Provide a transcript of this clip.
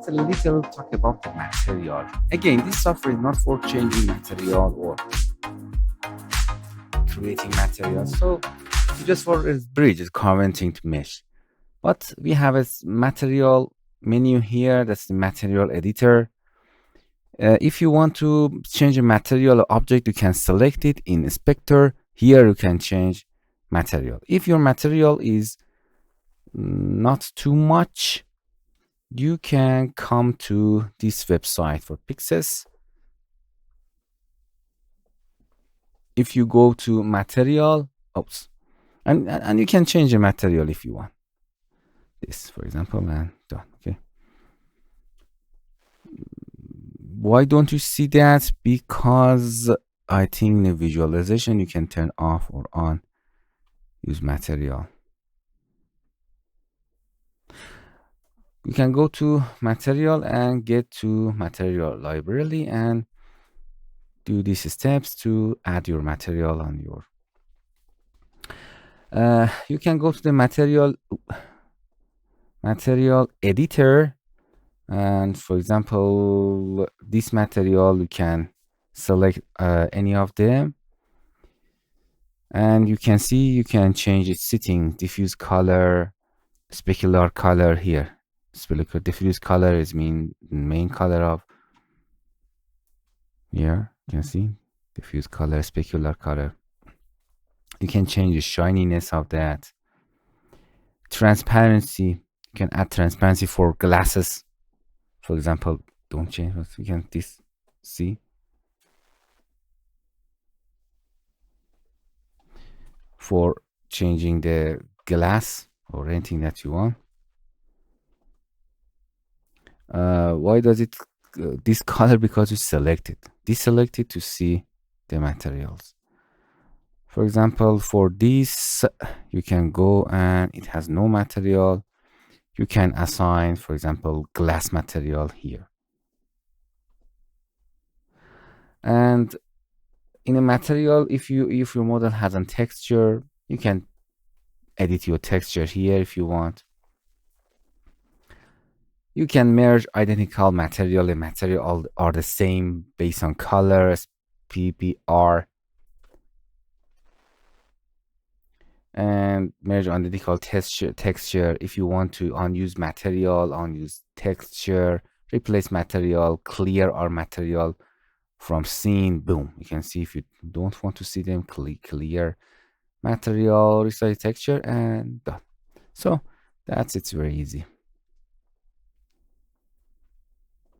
let's a little talk about the material. Again, this software is not for changing material or creating material. So it's just for a bridge, it's converting to mesh. But we have a material menu here. That's the material editor. If you want to change a material or object, you can select it in inspector. Here you can change material. If your material is not too much, you can come to this website for Pixyz. If you go to material, and you can change the material if you want. This, for example, and done. Okay. Why don't you see that? Because I think the visualization you can turn off or on. Use material. You can go to material and get to material library and do these steps to add your material on your. You can go to the material editor, and for example, this material you can select any of them, and you can see you can change its setting, diffuse color, specular color here. Diffuse color is main color of here. You can see diffuse color, specular color. You can change the shininess of that. Transparency, you can add transparency for glasses. For example, don't change, but you can see. For changing the glass or anything that you want. Why does it this color? Because you selected, deselected to see the materials. For example, for this, you can go and it has no material. You can assign, for example, glass material here. And in a material, if your model has a texture, you can edit your texture here if you want. You can merge identical material and material are the same based on colors, PPR, and merge identical texture. If you want to unuse material, unuse texture, replace material, clear our material from scene, boom. You can see if you don't want to see them, clear material, resize texture, and done. So that's it's very easy.